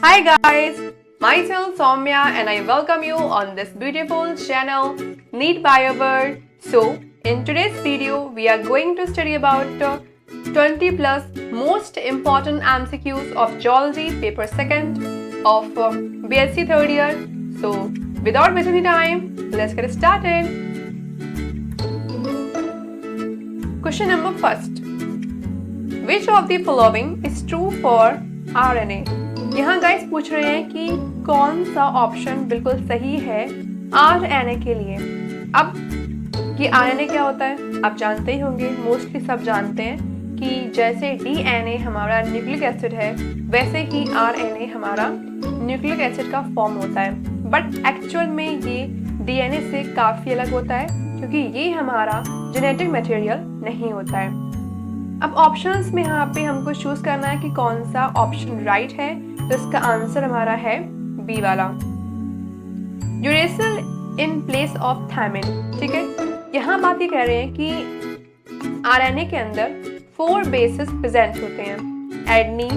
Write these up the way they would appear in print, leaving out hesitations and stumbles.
Hi guys, myself Soumya and I welcome you on this beautiful channel Neat Biobird. So, in today's video, we are going to study about 20 plus most important MCQs of Geology paper second of BSc third year. So, without wasting any time, let's get started. Question number first. Which of the following is true for RNA? यहाँ guys पूछ रहे हैं कि कौन सा option बिल्कुल सही है आरएनए के लिए। अब ये आरएनए क्या होता है आप जानते ही होंगे, मोस्टली सब जानते हैं कि जैसे डीएनए हमारा न्यूक्लिक एसिड है वैसे ही आरएनए हमारा न्यूक्लिक एसिड का फॉर्म होता है। बट एक्चुअल में ये डीएनए से काफ़ी अलग होता है क्योंकि ये हमारा जेनेटिक मटेरियल नहीं होता है। अब ऑप्शंस में यहाँ पे हमको चूज करना है कि कौन सा ऑप्शन राइट है, तो इसका आंसर हमारा है बी वाला, uracil in place of thymine. ठीक है, यहाँ बात ये कह रहे हैं कि आरएनए के अंदर 4 बेसिस प्रेजेंट होते हैं, adenine,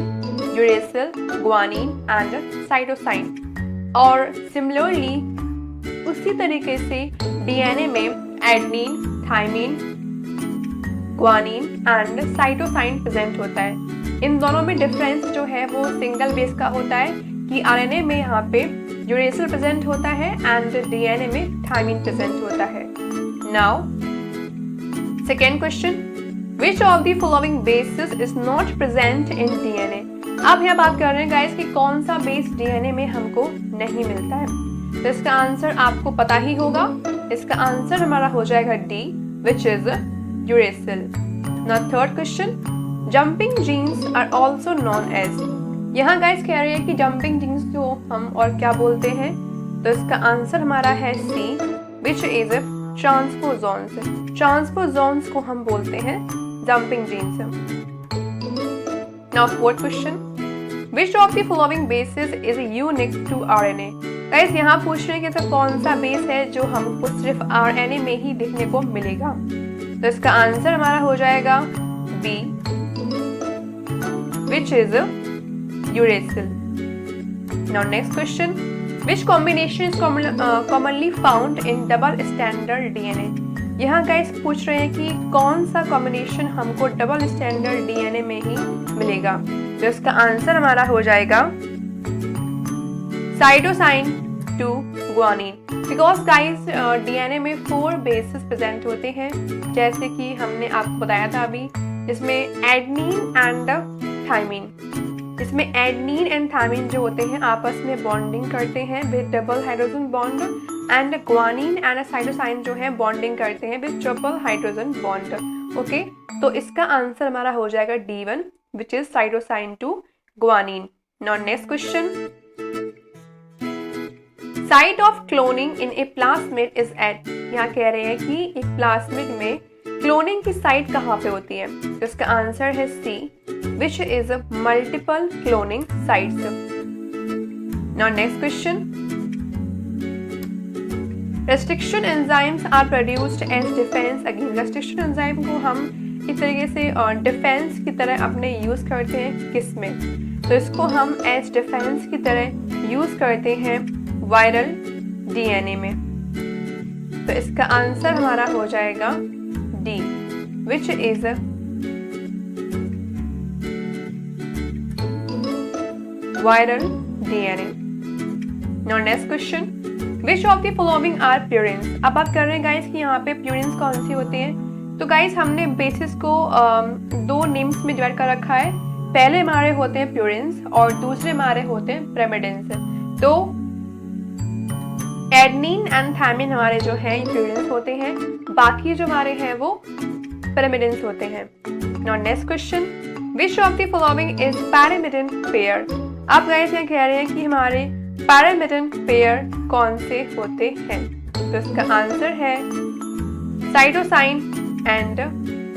uracil, guanine and cytosine. और सिमिलरली उसी तरीके से डीएनए में adenine, thymine, guanine and cytosine present होता है। इन दोनों में डिफरेंस जो है वो सिंगल बेस का होता है कि आरएनए में यहाँ पे यूरेसिल प्रेजेंट होता है एंड डीएनए में थायमिन प्रेजेंट होता है। Now second question, which of the following basis is not present in DNA. अब यहाँ बात कर रहे हैं गाइस कि कौन सा बेस डीएनए में हमको नहीं मिलता है, तो इसका आंसर आपको पता ही होगा। इसका आंसर हमारा हो जाएगा D, which is uracil. Now third question, jumping genes are also known as। यहाँ गाइस कह रहे हैं कि jumping genes को हम और क्या बोलते हैं, तो इसका आंसर हमारा है C, which is transposons। Transposons को हम बोलते हैं jumping genes। Now fourth question, which of the following bases is unique to RNA। Guys यहाँ पूछ रहे हैं कि ऐसा कौन सा बेस है जो हमको सिर्फ आरएनए में ही देखने को मिलेगा, तो इसका आंसर हमारा हो जाएगा B, which is uracil. Now next question, which combination is commonly found in double standard DNA. यहाँ गाइस पूछ रहे हैं कि कौन सा कॉम्बिनेशन हमको डबल स्टैंडर्ड डीएनए में ही मिलेगा, तो इसका आंसर हमारा हो जाएगा cytosine to guanine. Because guys DNA में 4 बेसिस प्रेजेंट होते हैं, जैसे कि हमने आपको बताया था अभी, जिसमें एडनिन एंड थायमिन। इसमें एडनिन एंड थायमिन जो होते हैं आपस में बॉन्डिंग करते हैं with double hydrogen bond, and guanine and cytosine जो है बॉन्डिंग करते हैं with triple hydrogen bond. Okay, तो इसका आंसर हमारा हो जाएगा D1, which is cytosine to guanine. Now next question, site of cloning in a plasmid is at. यहाँ कह रहे हैं कि एक प्लास्मिड में क्लोनिंग की साइट कहाँ पे होती है, तो इसका आंसर है C, which is multiple cloning sites. Now next question, restriction enzymes are produced as defence against. Restriction enzyme को हम एक तरीके से डिफेंस की तरह अपने यूज करते हैं किस में, तो इसको हम एज डिफेंस की तरह यूज करते हैं वायरल डीएनए में, तो इसका आंसर हमारा हो जाएगा D, which is viral DNA. Now next question, which of the following are purines. अब बात कर रहे हैं गाइस कि यहाँ पे प्यूरिन्स कौन सी होती हैं, तो गाइस हमने बेसिस को 2 नेम्स में डिवाइड कर रखा है। पहले हमारे होते हैं प्यूरिन्स और दूसरे हमारे होते हैं पिरामिडिन्स। तो एडनिन एंड थायमिन हमारे जो है प्यूरिन्स होते हैं, बाकी जो हमारे हैं वो पिरामिडिन्स होते हैं। Now next question, which of the following is pyrimidine pair. अब गाइस यहाँ कह रहे हैं कि हमारे पैरामिडिन पेयर कौन से होते हैं, तो इसका आंसर है साइटोसाइन एंड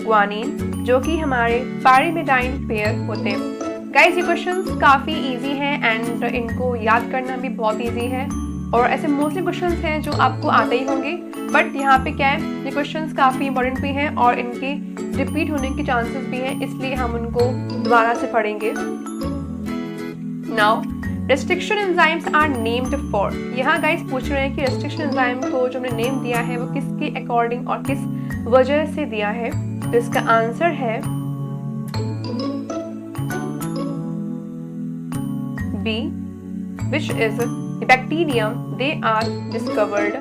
ग्वानिन, जो कि हमारे पैरामिडाइन पेयर होते हैं। गाइस ये क्वेश्चंस काफ़ी इजी हैं एंड इनको याद करना भी बहुत इजी है, और ऐसे मोस्टली क्वेश्चंस हैं जो आपको आते ही होंगे, बट यहाँ पे क्या है, ये क्वेश्चंस काफ़ी इंपॉर्टेंट भी हैं और इनके रिपीट होने के चांसेस भी हैं, इसलिए हम उनको दोबारा से पढ़ेंगे। Now restriction enzymes are named for, यहाँ गाइस पूछ रहे हैं कि रेस्ट्रिक्शन एंजाइम को जो हमने नेम दिया है वो किसके अकॉर्डिंग और किस वजह से दिया है। तो इसका आंसर है B, which is bacterium they are discovered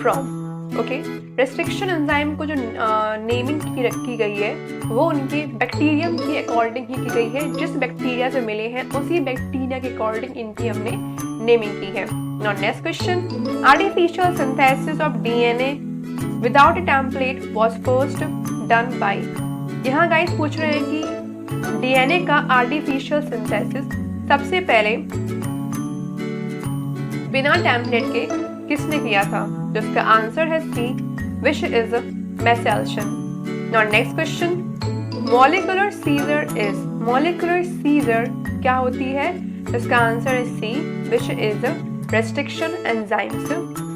from. Okay, restriction enzyme को जो नेमिंग की गई है वो उनके बैक्टीरियम के अकॉर्डिंग ही की गई है, जिस बैक्टीरिया से मिले हैं उसी बैक्टीरिया के अकॉर्डिंग इनकी हमने नेमिंग की है। Now next question, artificial synthesis of DNA without a template was first done by. यहाँ गाइस पूछ रहे हैं कि डीएनए का आर्टिफिशियल सिंथेसिस सबसे पहले बिना टेम्पलेट के किसने किया था। तो इसका आंसर है C, which is Meselson. Now next question, molecular scissor is, molecular scissor क्या होती है। तो इसका आंसर है C, which is restriction enzymes,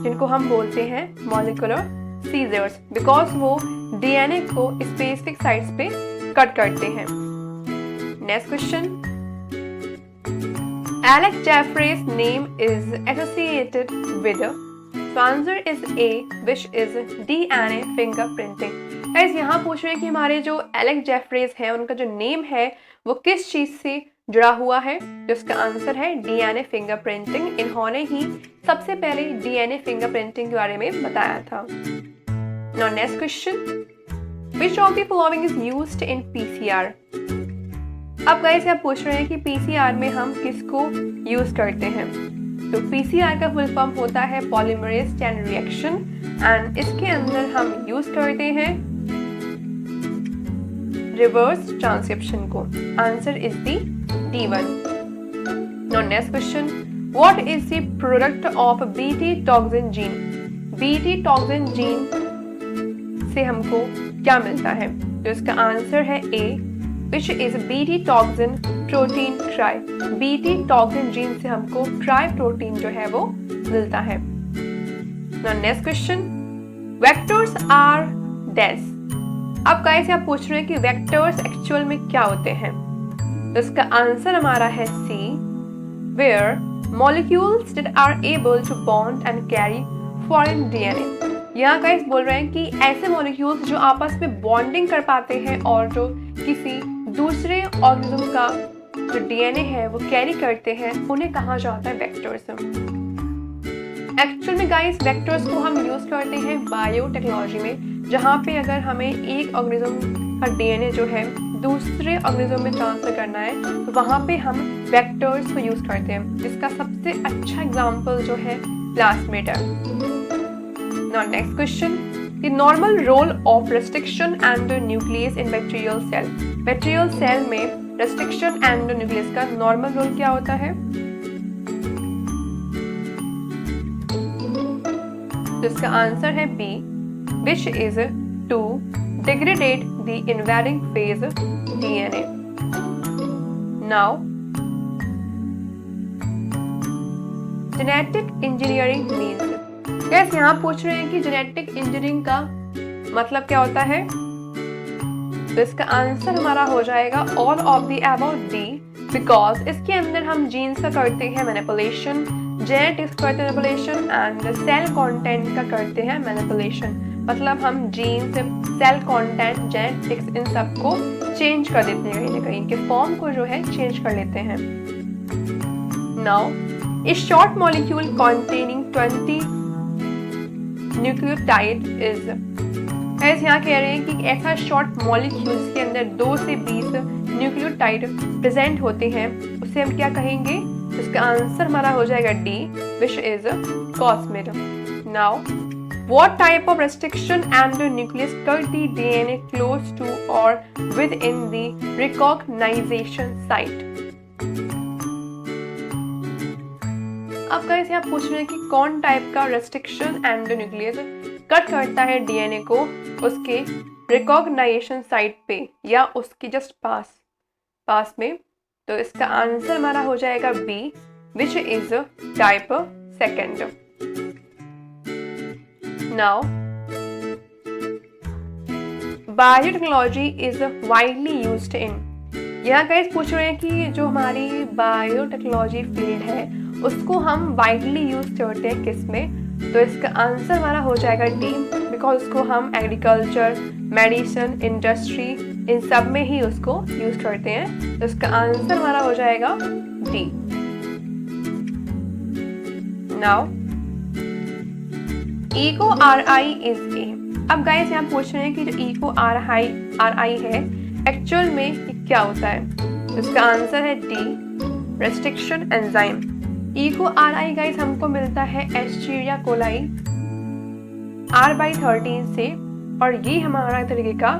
जिनको हम बोलते हैं मॉलिक्यूलर सीजर्स, बिकॉज वो डीएनए को स्पेसिफिक साइट्स पे कट करते हैं। Next question, Alex Jeffrey's name is associated with, so answer is A, which is DNA fingerprinting। Guys यहाँ पूछ रहे हैं कि हमारे जो एलेक्स जेफरीज हैं उनका जो नेम है वो किस चीज से जुड़ा हुआ है। जिसका आंसर है डीएनए फिंगरप्रिंटिंग। इन्होंने ही सबसे पहले डीएनए फिंगरप्रिंटिंग के बारे में बताया था। Now next question, which of the following is used in PCR। अब गाइस आप पूछ रहे हैं कि पीसीआर में हम किसको यूज करते हैं। तो पीसीआर का फुल फॉर्म होता है पॉलीमरेज चेन रिएक्शन, एंड इसके अंदर हम यूज करते हैं रिवर्स ट्रांसक्रिप्शन को। Answer is the D1। Now next question, what is the product of BT toxin gene. BT toxin gene से हमको क्या मिलता है। तो इसका आंसर है ए, which is BT toxin protein tri। BT toxin gene से हमको ट्राई प्रोटीन जो है वो मिलता है। Now next question, vectors are dash। अब गाइस आप पूछ रहे हैं कि वेक्टर्स एक्चुअल में क्या होते हैं। तो इसका आंसर हमारा है सी, where molecules that are able to bond and carry foreign DNA। यहाँ गाइस बोल रहे हैं कि ऐसे मॉलिक्यूल्स जो आपस में बॉन्डिंग कर पाते हैं और जो किसी दूसरे ऑर्गेनिज्म का जो डीएनए है वो कैरी करते हैं, उन्हें कहा जाता है वेक्टर्स। एक्चुअल में गाइस वेक्टर्स को हम यूज करते हैं बायोटेक्नोलॉजी में, जहाँ पे अगर हमें एक ऑर्गेनिज्म का डीएनए जो है दूसरे ऑर्गेनिज्म में ट्रांसफर करना है तो वहाँ पे हम वेक्टर्स को यूज करते हैं, जिसका सबसे अच्छा एग्जाम्पल जो है प्लाज्मिड है। Now next question, the normal role of restriction endonuclease in bacterial cell। Bacterial cell में restriction endonuclease का normal role क्या होता है। तो इसका आंसर है B, which is to degrade the invading phase DNA। Now genetic engineering means, gas यहाँ पूछ रहे हैं कि जेनेटिक इंजीनियरिंग का मतलब क्या होता है। तो इसका आंसर हमारा हो जाएगा all of the above D, because इसके अंदर हम जीन्स का करते हैं मैनिपुलेशन, जेनेटिक्स करते हैं मैनिपुलेशन, एंड सेल कंटेंट का करते हैं मैनिपुलेशन। मतलब हम जीन्स, सेल कंटेंट, जेनेटिक्स इन सब को चेंज कर देते हैं, कहीं ना कहीं इनके फॉर्म को जो है चेंज कर लेते हैं। Now A short molecule containing 20 nucleotide is. ऐसे यहाँ कह रहे हैं कि ऐसा शॉर्ट मॉलिक्यूल जिसके अंदर 2 से 20 न्यूक्लियोटाइड प्रेजेंट होते हैं उसे हम क्या कहेंगे। इसका आंसर हमारा हो जाएगा D, which is plasmid. Now what type of restriction endonuclease cut the DNA close to और within the recognisation site. अब गाइस यहाँ पूछ रहे हैं कि कौन टाइप का रेस्ट्रिक्शन एंडोन्यूक्लियस कट करता है डीएनए को उसके रिकॉग्नाइजेशन साइट पे या उसके जस्ट पास में। तो इसका आंसर हमारा हो जाएगा B, which is type second. Now biotechnology is widely used in. यहाँ गाइस पूछ रहे हैं कि जो हमारी बायोटेक्नोलॉजी फील्ड है उसको हम वाइडली यूज करते हैं किस में, तो इसका आंसर हमारा हो जाएगा डी, बिकॉज उसको हम एग्रीकल्चर, मेडिसिन, इंडस्ट्री, इन सब में ही उसको यूज करते हैं। तो इसका आंसर हमारा हो जाएगा D. Now Eco RI is a. अब गाइस यहाँ पूछ रहे हैं कि जो इको RI है एक्चुअल में ये क्या होता है, तो इसका आंसर है D, restriction enzyme. Eco RI guys हमको मिलता है एस्चेरिचिया कोलाई R/13 से, और ये हमारा तरीके का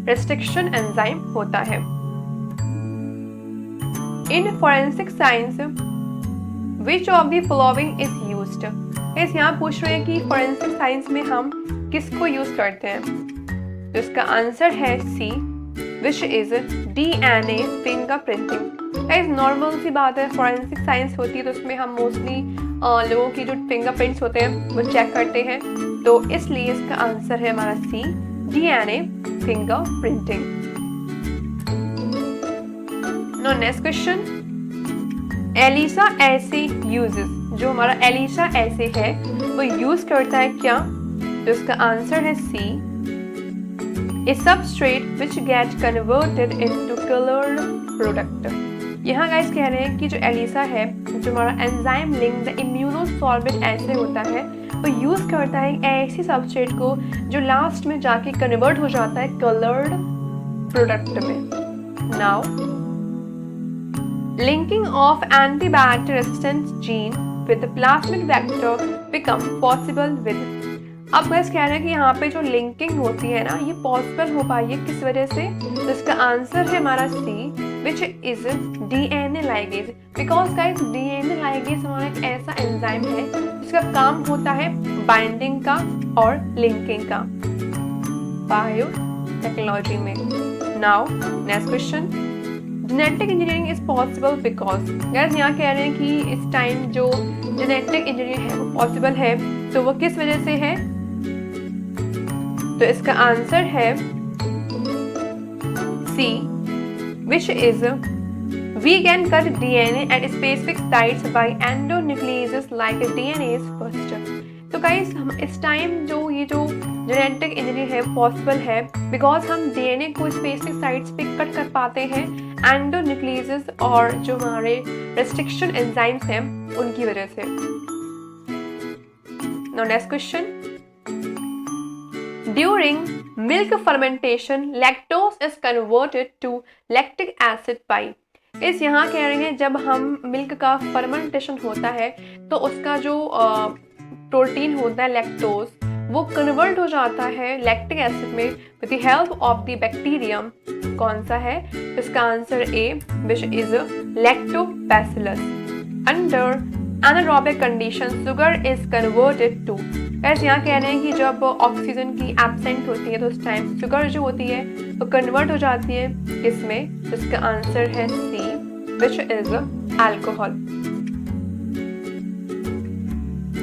रेस्ट्रिक्शन एंजाइम होता है। इन forensic science which of the following is used. इस यहाँ पूछ रहे हैं कि फोरेंसिक साइंस में हम किसको यूज करते हैं, तो इसका आंसर है C, which is DNA fingerprinting. Guys normal सी बात है, फोरेंसिक साइंस होती है तो उसमें हम मोस्टली लोगों की जो फिंगरप्रिंट्स होते हैं वो चेक करते हैं, तो इसलिए इसका आंसर है हमारा C, DNA fingerprinting. No next question, ELISA assay uses. जो हमारा एलिसा एसे है वो यूज करता है क्या, तो इसका आंसर है C, a substrate which get converted into coloured product. यहाँ गाइस कह रहे हैं कि जो एलिसा है, जो हमारा एंजाइम लिंक्ड इम्यूनोसॉर्बेट ऐसे होता है, वो यूज करता है ऐसी सबस्ट्रेट को जो लास्ट में जाके कन्वर्ट हो जाता है कलर्ड प्रोडक्ट में। Now linking of antibiotic resistant gene with plasmid vector become possible with. अब गाइस कह रहे हैं कि यहाँ पे जो लिंकिंग होती है ना, ये पॉसिबल हो पाई है किस वजह से, तो इसका आंसर है हमारा C, which is DNA ligase. Because guys DNA ligase हमारा एक ऐसा एंजाइम है जिसका काम होता है बाइंडिंग का और लिंकिंग का बायोटेक्नोलॉजी में। Now next question, genetic engineering is possible because. Guys यहाँ कह रहे हैं कि इस टाइम जो जेनेटिक इंजीनियरिंग है वो पॉसिबल है, तो वो किस वजह से है, तो इसका आंसर है C, which is we can cut DNA at specific sites by endonucleases like DNase first। तो गाइस हम इस टाइम जो ये जो जेनेटिक इंजीनियरिंग है पॉसिबल है बिकॉज हम DNA को स्पेसिफिक साइट्स पे कट कर पाते हैं एंडोन्यूक्लियसेस और जो हमारे रेस्ट्रिक्शन एंजाइम्स हैं उनकी वजह से। Now next question, during milk fermentation lactose is converted to lactic acid by. इस यहाँ कह रहे हैं जब हम मिल्क का फर्मेंटेशन होता है तो उसका जो प्रोटीन होता है लैक्टोज वो कन्वर्ट हो जाता है लैक्टिक एसिड में with the help of the bacterium. कौन सा है, इसका answer A, which is lactobacillus. Under anaerobic condition sugar is converted to. ऐसे यहाँ कह रहे हैं कि जब ऑक्सीजन की एब्सेंट होती है तो उस टाइम शुगर जो होती है वो कन्वर्ट हो जाती है किसमें, तो इसका आंसर है C, which is alcohol.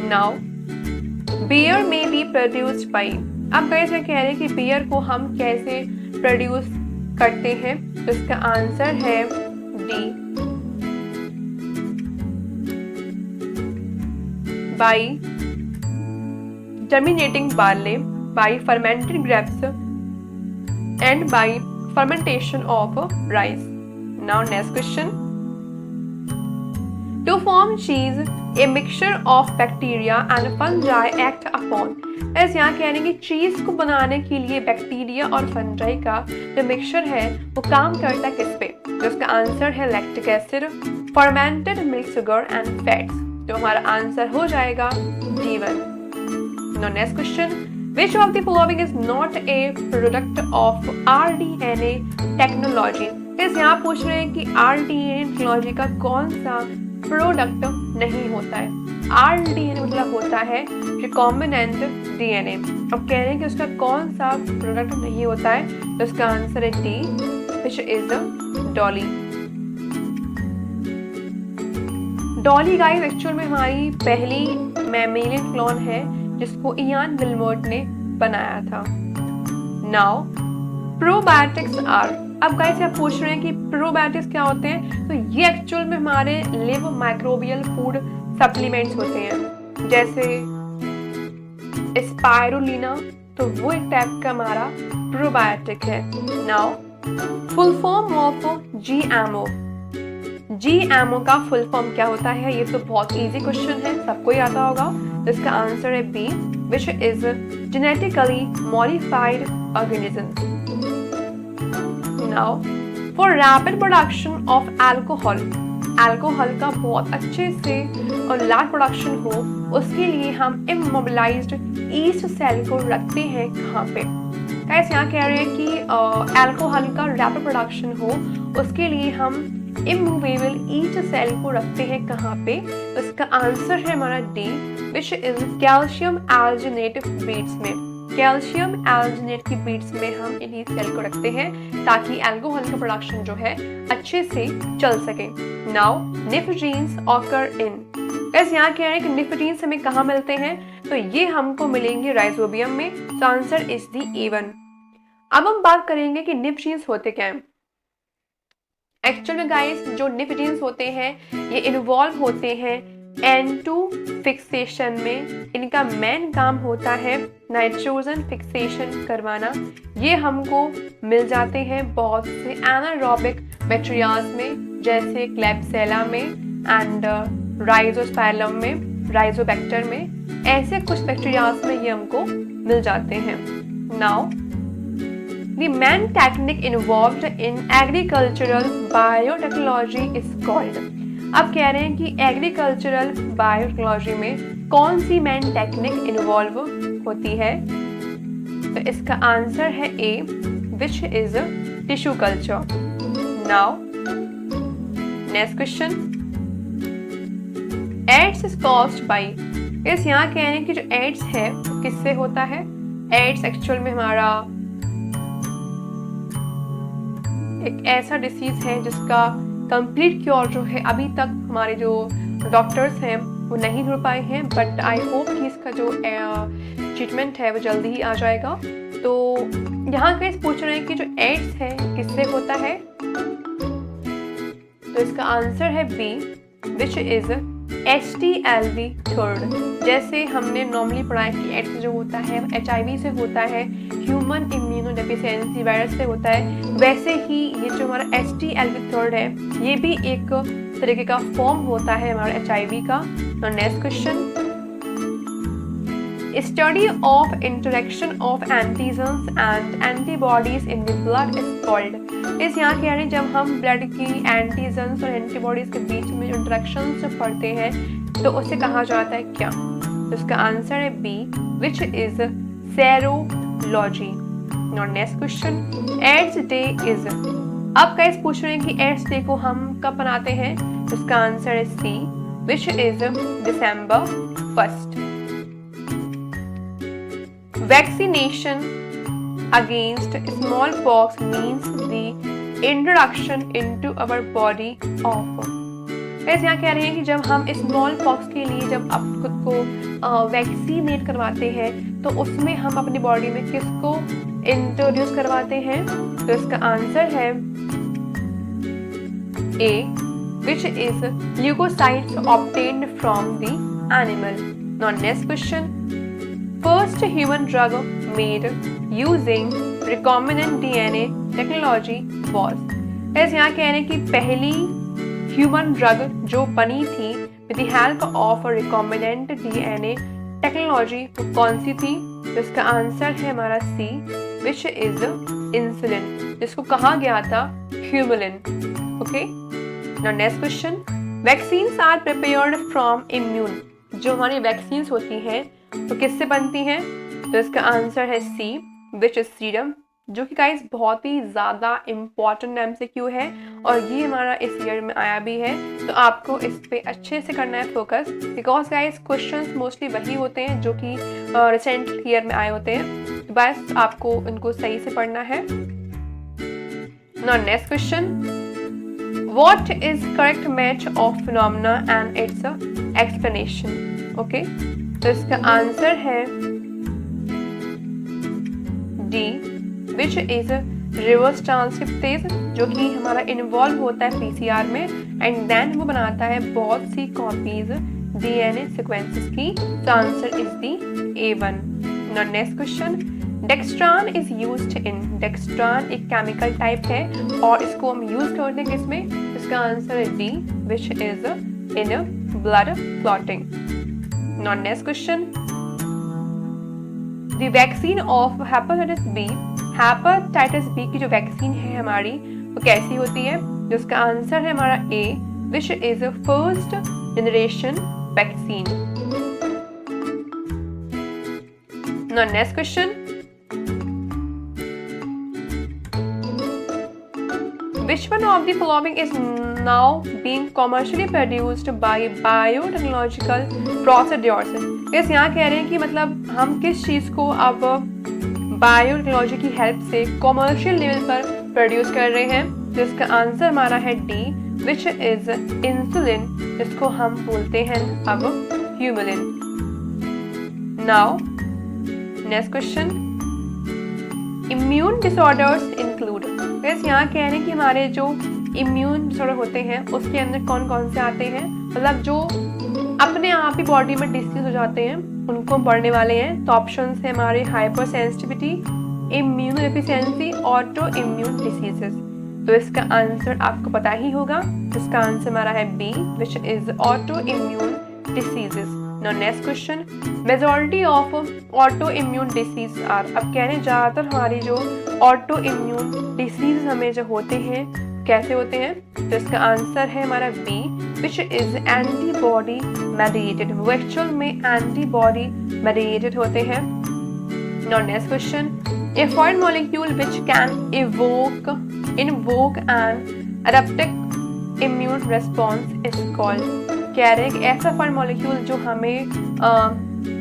Now beer में बी प्रोड्यूस्ड बाई। अब गाइस ये कह रहे हैं कि बियर को हम कैसे प्रोड्यूस करते हैं, तो इसका आंसर है D, by germinating barley, by fermented grapes and by fermentation of rice. Now next question, to form cheese a mixture of bacteria and fungi act upon। ऐसे यहाँ कह रहे हैं कि चीज को बनाने के लिए बैक्टीरिया और फंजाई का जो मिक्सचर है वो काम करता है किस पे, तो इसका आंसर है lactic acid, fermented milk sugar and fats. तो हमारा आंसर हो जाएगा D1। Now next question, which of the following is not a product of rDNA technology। इस यहाँ पूछ रहे हैं कि rDNA टेक्नोलॉजी का कौन सा प्रोडक्ट नहीं होता है। rDNA मतलब होता है रिकॉम्बिनेंट DNA। अब कह रहे हैं कि उसका कौन सा प्रोडक्ट नहीं होता है, तो उसका आंसर है D, which is Dolly. Dolly guys actual में हमारी पहली मैमेलियन क्लोन है जिसको इयान विल्मोट ने बनाया था। Now probiotics are. अब गाइस आप पूछ रहे हैं कि प्रोबायोटिक्स क्या होते हैं, तो ये एक्चुअल में हमारे लिव माइक्रोबियल फूड सप्लीमेंट्स होते हैं, जैसे स्पाइरुलिना, तो वो एक टाइप का हमारा प्रोबायोटिक है। Now full form of GMO. GMO का फुल फॉर्म क्या होता है, ये तो बहुत इजी क्वेश्चन है, सबको ही आता होगा। तो इसका आंसर है B, which is genetically modified organisms. Now for rapid production of alcohol, alcohol का बहुत अच्छे से और लार्ज प्रोडक्शन हो, उसके लिए हम इमोबिलाइज्ड ईस्ट सेल को रखते हैं कहाँ पे। कैसे यहाँ कह रहे हैं कि अल्कोहल का रैपिड प्रोडक्शन हो, उसके लिए हम इमूवेबल ईस्ट सेल को रखते हैं कहाँ पे। तो इसका आंसर है हमारा D, which is calcium alginate beads में। कैल्शियम एल्जिनेट की बीड्स में हम इन सेल को रखते हैं ताकि अल्कोहल का प्रोडक्शन जो है अच्छे से चल सके। Now nif genes occur in. कैसे यहाँ कह रहे हैं कि निफजीन्स हमें कहाँ मिलते हैं, तो ये हमको मिलेंगे राइजोबियम में। तो आंसर इज दी A1। अब हम बात करेंगे कि निफजीन्स होते क्या हैं। एक्चुअल में गाइस जो निफजीन्स होते हैं ये इन्वॉल्व होते हैं N2 फिक्सेशन में। इनका मेन काम होता है नाइट्रोजन फिक्सेशन करवाना। ये हमको मिल जाते हैं बहुत से एनारोबिक बैक्टीरियाज में, जैसे क्लेब्सिला में एंड राइजोस्पाइलम में, राइजोबैक्टर में, ऐसे कुछ बैक्टीरियाज में ये हमको मिल जाते हैं। Now The main technique involved in agricultural biotechnology is called। अब कह रहे हैं कि एग्रीकल्चरल बायोटेक्नोलॉजी में कौन सी मेन टेक्निक इन्वॉल्व होती है, तो इसका आंसर है A, which is tissue culture. Now next question, AIDS is caused by. इस यहाँ कह रहे हैं कि जो एड्स है वो किससे होता है। एड्स एक्चुअल में हमारा एक ऐसा डिसीज है जिसका कंप्लीट क्योर जो है अभी तक हमारे जो डॉक्टर्स हैं वो नहीं ढूंढ पाए हैं, बट आई होप कि इसका जो ट्रीटमेंट है वो जल्दी ही आ जाएगा। तो यहाँ के पूछ रहे हैं कि जो एड्स है किससे होता है, तो इसका आंसर है बी, विच इज HTLV-3। जैसे हमने नॉर्मली पढ़ा है कि एड्स जो होता है HIV से होता है, ह्यूमन इम्यूनोडेफिशिएंसी वायरस से होता है, वैसे ही ये जो हमारा HTLV-3 है ये भी एक तरीके का फॉर्म होता है हमारा HIV का। तो next question, study of interaction of antigens and antibodies in the blood is called. इस यहाँ कह रहे हैं जब हम ब्लड की एंटीजन्स और एंटीबॉडीज के बीच में जो इंटरेक्शंस पढ़ते हैं तो उसे कहा जाता है क्या, तो इसका आंसर है B, which is serology. Now next question, AIDS day is. अब गाइस पूछ रहे हैं कि एड्स डे को हम कब मनाते हैं, तो इसका आंसर है C, which is December 1st। Vaccination against smallpox means the introduction into our body of। ऐसे यहाँ कह रहे हैं कि जब हम स्मॉल पॉक्स के लिए जब आप खुद को वैक्सीनेट करवाते हैं तो उसमें हम अपनी बॉडी में किसको इंट्रोड्यूस करवाते हैं, तो इसका आंसर है A, which is leucocytes obtained from the animal. Now next question, First human drug made using recombinant DNA technology was। ऐसे यहाँ कह रहे हैं कि पहली ह्यूमन ड्रग जो बनी थी with the help of recombinant DNA technology वो कौन सी थी, तो इसका आंसर है हमारा सी, विच इज इंसुलिन, जिसको कहा गया था Humulin. Okay, now next question, vaccines are prepared from immune. जो हमारी वैक्सीन्स होती हैं तो किससे बनती हैं, तो इसका आंसर है सी, विच इज सीरम, जो कि गाइस बहुत ही ज़्यादा इम्पॉर्टेंट MCQ है और ये हमारा इस ईयर में आया भी है। तो आपको इस पे अच्छे से करना है focus, because guys questions mostly वही होते हैं जो कि रिसेंट ईयर में आए होते हैं, तो बस आपको इनको सही से पढ़ना है। Now next question, what is correct match of phenomena and it's explanation. Okay, तो इसका आंसर है D, which is reverse transcriptase जो कि हमारा इन्वॉल्व होता है पीसीआर में, एंड देन वो बनाता है बहुत सी कॉपीज डीएनए सीक्वेंसेस की। तो answer is the A1। Now next question, dextran is used in. Dextran एक केमिकल टाइप है और इसको हम यूज करते हैं किसमें? इसका आंसर है D, which is in blood clotting. Now next question, the vaccine of hepatitis B. Hepatitis B की जो वैक्सीन है हमारी वो कैसी होती है? जिसका आंसर है हमारा A, which is first generation vaccine. Now next question, which one of the following is now being commercially produced by biotechnological procedures? इस यहाँ कह रहे हैं कि मतलब हम किस चीज़ को अब बायोटेक्नोलॉजी की हेल्प से कॉमर्शियल लेवल पर प्रोड्यूस कर रहे हैं। जिसका आंसर हमारा है डी, विच इज इंसुलिन, जिसको हम बोलते हैं अब Humulin. Now next question, immune disorders include. वैसे यहाँ कह रहे हैं कि हमारे जो इम्यून डिसऑर्डर होते हैं उसके अंदर कौन कौन से आते हैं, मतलब जो अपने आप ही बॉडी में डिसीज हो जाते हैं उनको पढ़ने वाले हैं। तो ऑप्शन है हमारे hyper sensitivity, immune deficiency, auto immune diseases. तो इसका आंसर आपको पता ही होगा, इसका आंसर हमारा है B, which is autoimmune diseases. Now next question, majority of autoimmune disease are. अब कह रहे हैं ज़्यादातर हमारी जो ऑटो इम्यून डिसीज हमें जो होते हैं कैसे होते हैं? तो इसका आंसर है हमारा B, which is antibody mediated. वो एक्चुअल में एंटीबॉडी मेडिएटेड होते हैं। Now next question, a foreign molecule which can invoke an adaptive immune response is called. कह रहे हैं कि ऐसा फॉरेन मॉलिक्यूल जो हमें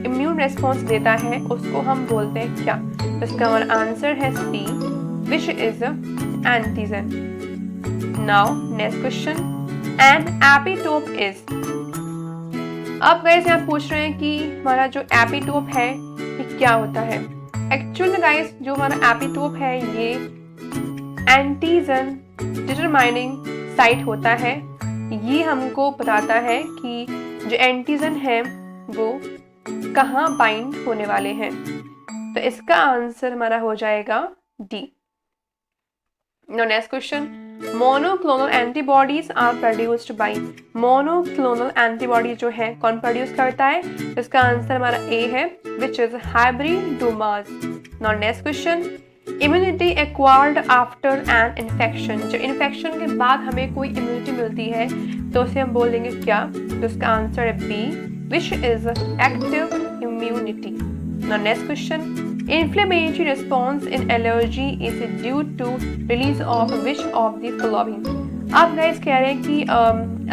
इम्यून रिस्पॉन्स देता है उसको हम बोलते हैं क्या? तो इसका हमारा आंसर है C, which is antigen. Now next question, an epitope is. अब गाइस यहाँ पूछ रहे हैं कि हमारा जो एपिटोप है ये क्या होता है। एक्चुअल में गाइस जो हमारा एपिटोप है ये एंटीजन डिटरमाइनिंग साइट होता है। ये हमको बताता है कि जो एंटीजन है वो कहाँ बाइंड होने वाले हैं। तो इसका आंसर हमारा हो जाएगा D. Now next question, monoclonal antibodies are produced by. Monoclonal antibody जो है कौन प्रोड्यूस करता है? इसका आंसर हमारा ए है, which is hybridomas. Now next question, immunity acquired after an infection. जो इन्फेक्शन के बाद हमें कोई इम्यूनिटी मिलती है तो उसे हम बोलेंगे क्या? तो इसका आंसर है B, which is active immunity. Now next question, inflammatory response in allergy is due to release of which of the following. आप गाइस कह रहे हैं कि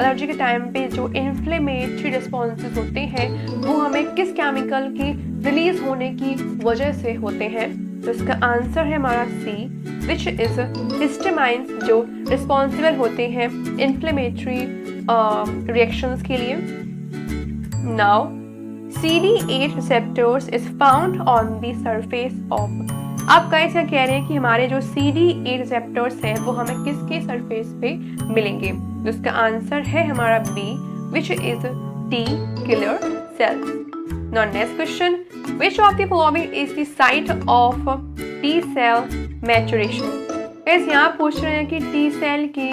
एलर्जी के टाइम पे जो इन्फ्लेमेटरी रिस्पॉन्सेज होते हैं वो हमें किस केमिकल के रिलीज होने की वजह से होते हैं? तो इसका आंसर है हमारा सी, विच इज हिस्टामाइंस, जो रिस्पॉन्सिबल होते हैं इन्फ्लेमेटरी रिएक्शंस के लिए। Now CD8 receptors is found on the surface of। आप गाइस यहाँ कह रहे हैं कि हमारे जो CD8 रिसेप्टर्स हैं वो हमें किसके सरफेस पे मिलेंगे? जिसका आंसर है हमारा B, which is T killer cells। Now next question, which of the following is the site of T cell maturation? इस यहाँ पूछ रहे हैं कि T सेल की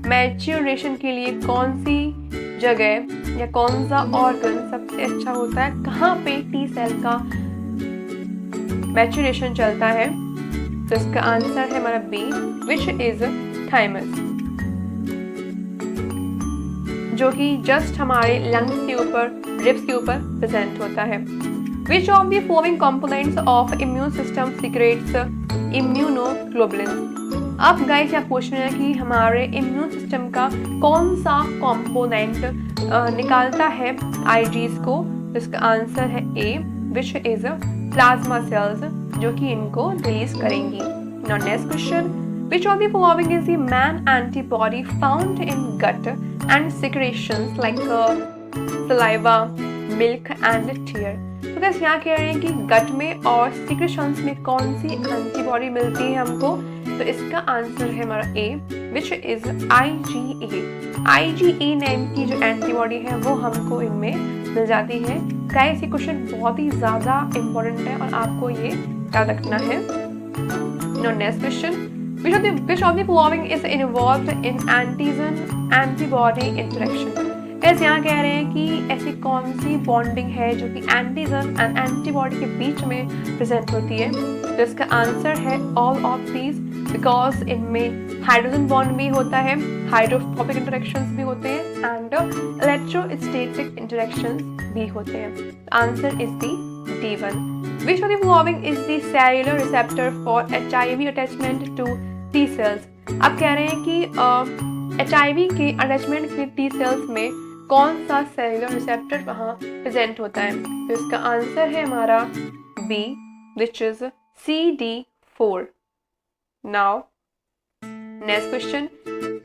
मैच्योरेशन के लिए कौन सी जगह या कौन सा ऑर्गन सबसे अच्छा होता है, कहाँ पे T सेल का मैच्योरेशन चलता है? तो इसका आंसर है हमारा बी, विच इज थाइमस, जो कि जस्ट हमारे लंग्स के ऊपर, रिब्स के ऊपर प्रेजेंट होता है। Which of the following components of immune system secretes immunoglobulins? अब गाइस यहाँ पूछ रहे हैं कि हमारे इम्यून सिस्टम का कौन सा कंपोनेंट निकालता है आईजीज को? इसका आंसर है A, which is plasma cells, जो कि इनको रिलीज करेंगी। Now next question, which of the following is the man antibody found in gut and secretions like saliva, milk and tear? तो गाइस यहाँ कह रहे हैं कि गट में और सिक्रेशंस में कौन सी एंटीबॉडी मिलती है हमको, तो इसका आंसर है हमारा A, which is IgA। IgA name की जो एंटीबॉडी है वो हमको इनमें मिल जाती है। गाइस ये क्वेश्चन बहुत ही ज़्यादा इम्पोर्टेंट है और आपको ये याद रखना है। Next question, which of the following is involved in antigen-antibody interaction? कैसे यहाँ कह रहे हैं कि ऐसी कौन सी बॉन्डिंग है जो कि एंटीजन एंड एंटीबॉडी के बीच में प्रेजेंट होती है, तो इसका आंसर है ऑल ऑफ दीज, बिकॉज इनमें हाइड्रोजन बॉन्ड भी होता है, हाइड्रोफोबिक इंटरेक्शंस भी होते हैं एंड इलेक्ट्रोस्टैटिक इंटरेक्शंस भी होते हैं। Answer is the D1। Which of the following is the cellular receptor for HIV attachment to T cells? अब कह रहे हैं कि HIV के अटैचमेंट के T cells में कौन सा सेलुलर रिसेप्टर वहाँ प्रेजेंट होता है, तो इसका आंसर है हमारा B, which is CD4। Now next question,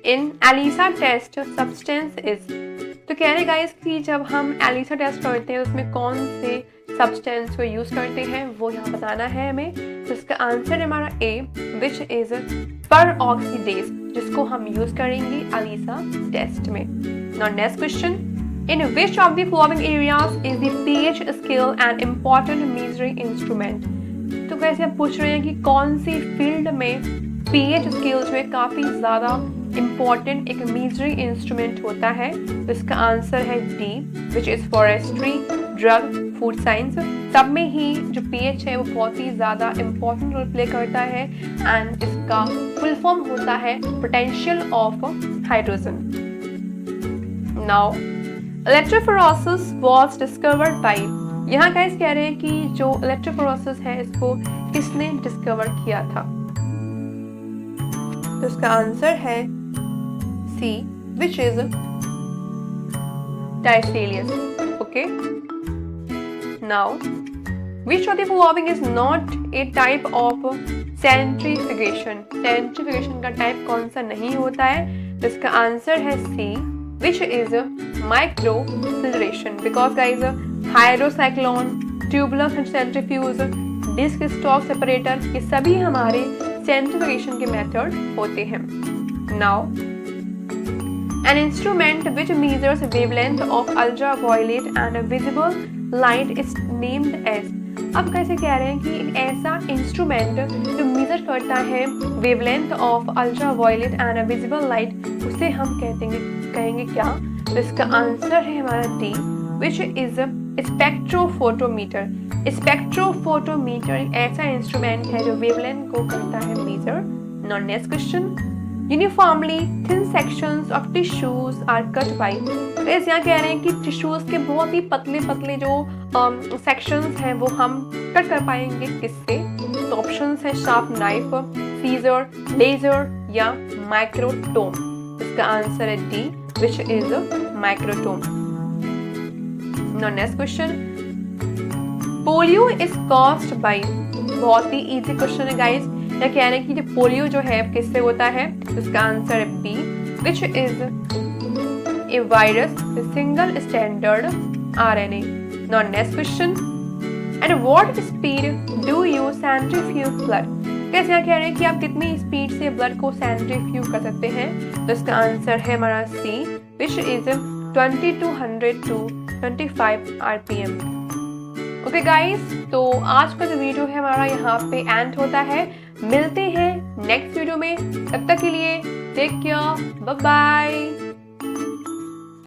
in ELISA test substance is, तो कह रहे गाइस कि जब हम ELISA टेस्ट करते हैं उसमें कौन से सब्सटेंस को यूज करते हैं वो यहाँ बताना है हमें, तो इसका आंसर है हमारा ए, विच इज परऑक्सीडेज, जिसको हम यूज करेंगे ELISA टेस्ट में। Now next question, in which of the following areas is the pH scale an important measuring instrument? तो वैसे आप पूछ रहे हैं कि कौन सी फील्ड में pH स्केल जो है काफी ज्यादा इम्पॉर्टेंट एक मेजरिंग इंस्ट्रूमेंट होता है, तो इसका आंसर है D, which is forestry, drug, food science. सब में ही जो pH है वो बहुत ही ज़्यादा इम्पॉर्टेंट रोल प्ले करता है एंड इसका फुल फॉर्म होता है potential of hydrogen. Now electrophoresis was discovered by, यहाँ गाइस कह रहे हैं कि जो इलेक्ट्रोफोरेसिस है इसको किसने डिस्कवर किया था, तो इसका आंसर है C, which is Tiselius. Okay, now which of the following is not a type of centrifugation? centrifugation का टाइप कौन सा नहीं होता है, तो इसका आंसर है C, which is microfiltration, because guys hydrocyclone, tubular centrifuge, disc stack separator, ये सभी हमारे सेंट्रीफ्यूगेशन के मेथड होते हैं। now an instrument which measures wavelength of ultraviolet and visible light is named as, अब कैसे कह रहे हैं कि एक ऐसा इंस्ट्रूमेंट जो मेजर करता है wavelength of ultraviolet and visible light, उसे हम कहेंगे क्या, तो इसका आंसर है हमारा D, which is spectrophotometer. Spectrophotometer एक ऐसा इंस्ट्रूमेंट है जो वेवलेंथ को करता है measure. Now next question, uniformly thin sections of tissues are cut by, तो इस यहाँ कह रहे हैं कि टिश्यूज के बहुत ही पतले पतले जो सेक्शंस हैं वो हम कट कर पाएंगे किससे, तो ऑप्शंस है शार्प नाइफ, सीजर, लेजर या माइक्रोटोम। इसका आंसर है D, which is microtome. Now next question, polio is caused bye, बहुत ही इजी क्वेश्चन है गाइस, या कह रहे हैं कि जो पोलियो जो है किससे होता है, तो इसका आंसर है B, which is a virus single standard RNA। Now next question, at what speed do you centrifuge blood, कैसे यहाँ कह रहे हैं कि आप कितनी स्पीड से ब्लड को सेंट्रीफ्यूज कर सकते हैं, तो इसका आंसर है हमारा C, which is 2200 to 25 RPM। Okay guys, तो आज का जो वीडियो है हमारा यहाँ पे एंड होता है, मिलते हैं नेक्स्ट वीडियो में, तब तक के लिए टेक केयर, बाय बाय।